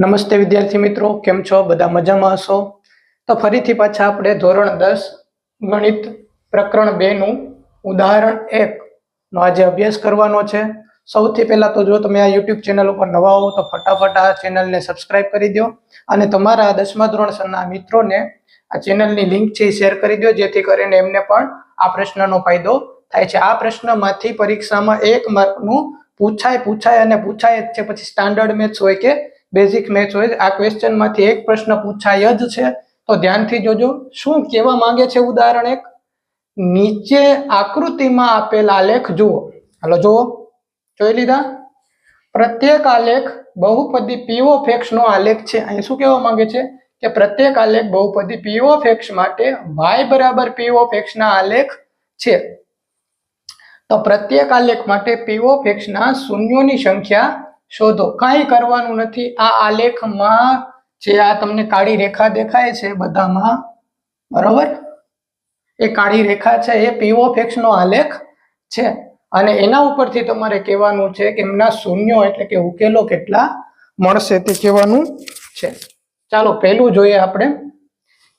નમસ્તે વિદ્યાર્થી મિત્રો, કેમ છો? બધા મજામાં હશો? તો ફરીથી પાછા આપણે ધોરણ 10 ગણિત પ્રકરણ 2 નું ઉદાહરણ 1 નો આજે અભ્યાસ કરવાનો છે. સૌથી પહેલા તો જો તમે આ YouTube ચેનલ ઉપર નવા હો તો ફટાફટ આ ચેનલને સબસ્ક્રાઇબ કરી દો અને તમારા 10મા ધોરણના મિત્રોને આ ચેનલની લિંક છે શેર કરી દો, જેથી કરીને એમને પણ આ પ્રશ્નનો ફાયદો થાય છે. આ પ્રશ્નમાંથી પરીક્ષામાં 1 માર્કનું પૂછાય અને પૂછાય જ છે. પછી સ્ટાન્ડર્ડ મેથ્સ હોય કે બેઝિક મેથ્સ હોય, આ ક્વેશ્ચન માંથી એક પ્રશ્ન પૂછાય જ છે. તો ધ્યાનથી જોજો શું કહેવા માંગે છે. ઉદાહરણ 1, નીચે આકૃતિમાં આપેલ આલેખ જુઓ. હાલો જુઓ, જોઈ લીધા? પ્રત્યેક આલેખ બહુપદી p of x નો આલેખ છે. અહીં શું કહેવા માંગે છે કે પ્રત્યેક આલેખ બહુપદી p of x માટે y બરાબર p of x ના આલેખ છે. તો પ્રત્યેક આલેખ માટે p of x ના શૂન્યોની સંખ્યા શોધો. કાંઈ કરવાનું નથી. આ આલેખમાં જે આ તમને કાળી રેખા દેખાય છે બધામાં, બરોબર, એ કાળી રેખા છે એ p of x નો આલેખ છે અને એના ઉપરથી તમારે કહેવાનું છે કે એમના શૂન્યો એટલે કે ઉકેલો કેટલા મળશે તે કહેવાનું છે. ચાલો પહેલું જોઈએ આપણે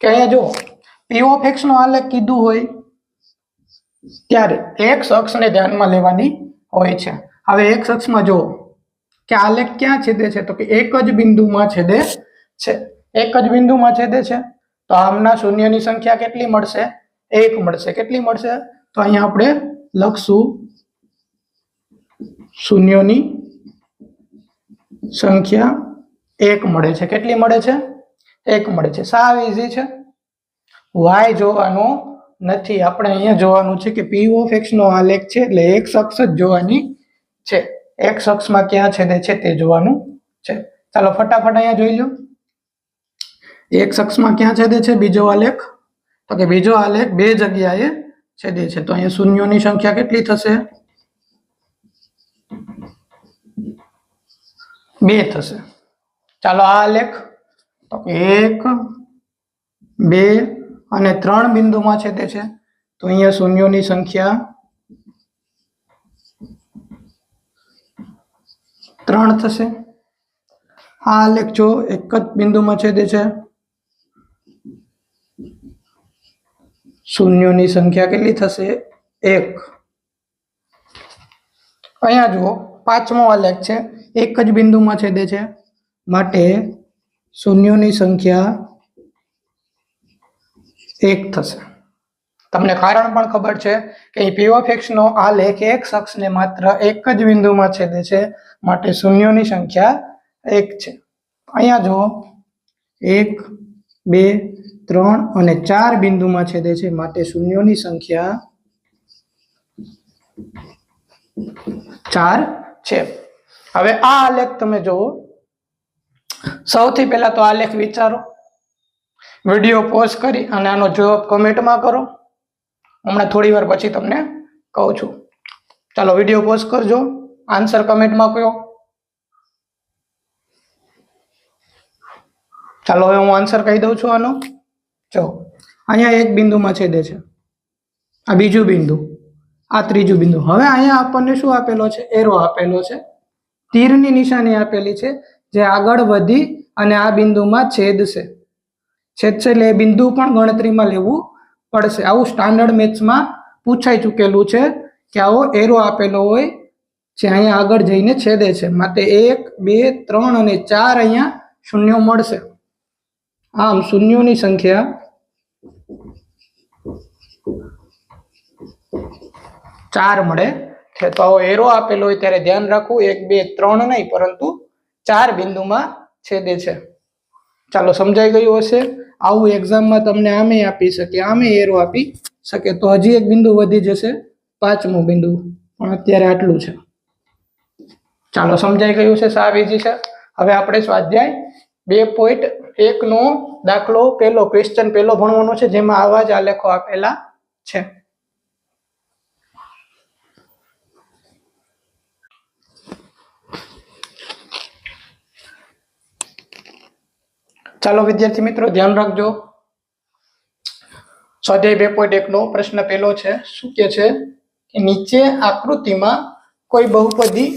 કે અહીંયા જો p of x નો આલેખ કીધું હોય ત્યારે x અક્ષને ધ્યાનમાં લેવાની હોય છે. હવે x અક્ષમાં જુઓ કે આલેખ ક્યાં છેદે છે, તો કે એક જ બિંદુમાં છેદે છે. એક જ બિંદુમાં છેદે છે તો આમના શૂન્યની સંખ્યા કેટલી મળશે? 1 મળશે. કેટલી મળશે? તો અહીંયા આપણે લખશું શૂન્યોની સંખ્યા 1 મળે છે. કેટલી મળે છે? 1 મળે છે. સાવ ઈઝી છે. y જોવાનો નથી, આપણે અહીંયા જોવાનું છે કે p of x નો આલેખ છે એટલે x અક્ષ જ જોવાની છે. x અક્ષમાં ક્યાં છેદે છે તે જોવાનું છે. ચાલો ફટાફટ અહીંયા જોઈ લો. x અક્ષમાં ક્યાં છેદે છે બીજો આલેખ? તો કે બીજો આલેખ બે જગ્યાએ છેદે છે. તો અહીંયા શૂન્યોની સંખ્યા કેટલી થશે? 2 થશે. ચાલો આ આલેખ તો 1, 2 અને 3 બિંદુમાં છેદે છે તો અહીંયા શૂન્યોની સંખ્યા 3 થશે. આ આલેખ જો એક જ બિંદુમાં છેદે છે, શૂન્યોની સંખ્યા કેટલી થશે? 1. અહીંયા જુઓ પાંચમો આલેખ છે, એક જ બિંદુમાં છેદે છે માટે શૂન્યોની સંખ્યા 1 થશે. તમને કારણ પણ ખબર છે કે p of x નો આલેખ x અક્ષને માત્ર એક જ બિંદુમાં છેદે છે માટે શૂન્યોની સંખ્યા 1 છે. અહીંયા જુઓ 1, 2, 3 અને 4 બિંદુમાં છેદે છે માટે શૂન્યોની સંખ્યા 4 છે. હવે આ આલેખ તમે જુઓ. સૌથી પહેલા તો આલેખ વિચારો, વિડીયો પોઝ કરી અને આનો જવાબ કમેન્ટમાં કરો. હમણાં થોડી વાર પછી તમને કહું છું. ચાલો વિડીયો પોઝ કરજો, આન્સર કમેન્ટમાં કહો. ચાલો હવે હું આન્સર કહી દઉં છું આનો. જો અહીંયા એક બિંદુમાં છેદે છે, આ બીજું બિંદુ, આ ત્રીજું બિંદુ. હવે અહીંયા આપણને શું આપેલો છે? એરો આપેલો છે, તીરની નિશાની આપેલી છે જે આગળ વધી અને આ બિંદુમાં છેદશે. એટલે એ બિંદુ પણ ગણતરીમાં લેવું પડશે. આવું સ્ટાન્ડર્ડ મેથ્સમાં પૂછાઈ ચૂકેલું છે કે આવો એરો આપેલો હોય જે અહીંયા આગળ જઈને છેદે છે માટે 1, 2, 3 અને 4 અહીંયા શૂન્યો મળશે. આમ શૂન્યોની સંખ્યા 4 મળે છે. તો આવો એરો આપેલો હોય ત્યારે ધ્યાન રાખવું 1, 2, 3 નહીં પરંતુ 4 બિંદુમાં છેદે છે. ચાલો સમજાઈ ગયું હશે. આવું એક્ઝામમાં તમને આમે આપી શકે, આમે એરો આપી શકે. તો હજી એક બિંદુ વધી જશે, 5મું બિંદુ, પણ અત્યારે આટલું છે. ચાલો સમજાઈ ગયું છે, સાવ ઈઝી છે. હવે આપણે સ્વાધ્યાય 2.1 નો દાખલો પહેલો ક્વેશ્ચન પહેલો ભણવાનો છે જેમાં આવા જ આલેખો આપેલા છે. ચાલો વિદ્યાર્થી મિત્રો ધ્યાન રાખજો. સ્વાધ્યાય 2.1 નો પ્રશ્ન પહેલો છે. શું કે છે કે નીચે આકૃતિમાં કોઈ બહુપદી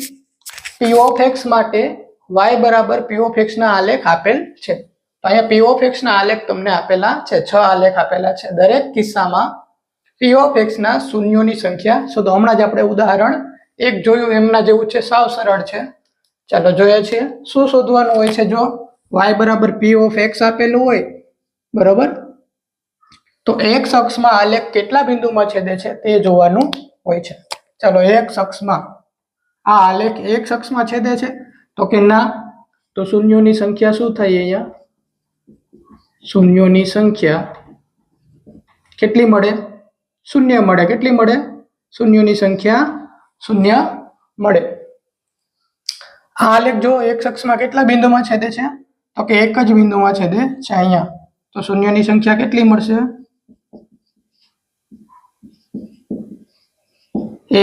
p of x માટે y બરાબર p of x ના આલેખ આપેલ છે. તો અહીંયા p of x ના આલેખ તમને આપેલા છે, 6 આલેખ આપેલા છે. દરેક કિસ્સામાં p of x ના શૂન્યોની સંખ્યા શોધો. હમણાં જ આપણે ઉદાહરણ 1 જોયું એમના જેવું છે, સાવ સરળ છે. ચાલો જોઈએ છીએ શું શોધવાનું હોય છે. જો y બરાબર p of x આપેલું હોય બરાબર, તો x અક્ષમાં આલેખ કેટલા બિંદુમાં છેદે છે તે જોવાનું હોય છે. ચાલો x અક્ષમાં આ આલેખ x અક્ષમાં છેદે છે તો કે ના, તો શૂન્યોની સંખ્યા શું થાય? અહીંયા શૂન્યોની સંખ્યા કેટલી મળે? શૂન્ય મળે. કેટલી મળે? શૂન્યોની સંખ્યા શૂન્ય મળે. આ આલેખ જો x અક્ષમાં કેટલા બિંદુમાં છેદે છે? તો કે એક જ બિંદુમાં છેદે છે અહીંયા. તો શૂન્યોની સંખ્યા કેટલી મળશે?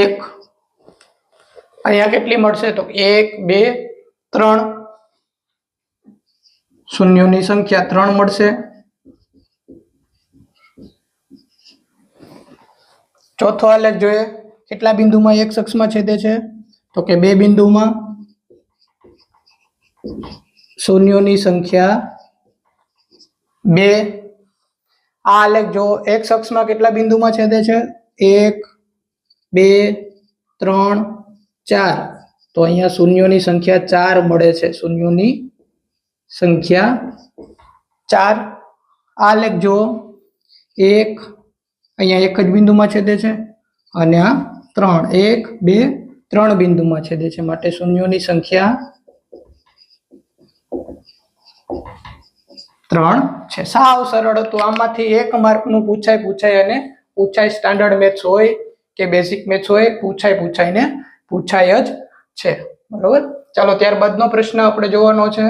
1. અહીંયા કેટલી મળશે? તો 1 2 3. શૂન્યોની સંખ્યા 3 મળશે. ચોથો આલેખ જોઈએ, કેટલા બિંદુમાં x અક્ષમાં છેદે છે? તો કે 2 બિંદુમાં. શૂન્યોની સંખ્યા 2. આ આલેખ જો x અક્ષમાં કેટલા બિંદુમાં છેદે છે? 1 2 3 4. તો અહીંયા શૂન્યોની સંખ્યા 4 મળે છે. શૂન્યોની સંખ્યા 4. આલેખ જો 1, અહીંયા એક જ બિંદુમાં છેદે છે, અને આ 3 1 2 3 બિંદુમાં છેદે છે, માટે શૂન્યોની સંખ્યા 3 છે. સાવ સરળ હતું. આમાંથી 1 માર્કનું પૂછાય અને પૂછાય. સ્ટાન્ડર્ડ મેથ્સ હોય કે બેઝિક મેથ્સ હોય, પૂછાય જ છે. બરોબર. ચાલો ત્યારબાદનો પ્રશ્ન આપણે જોવાનો છે.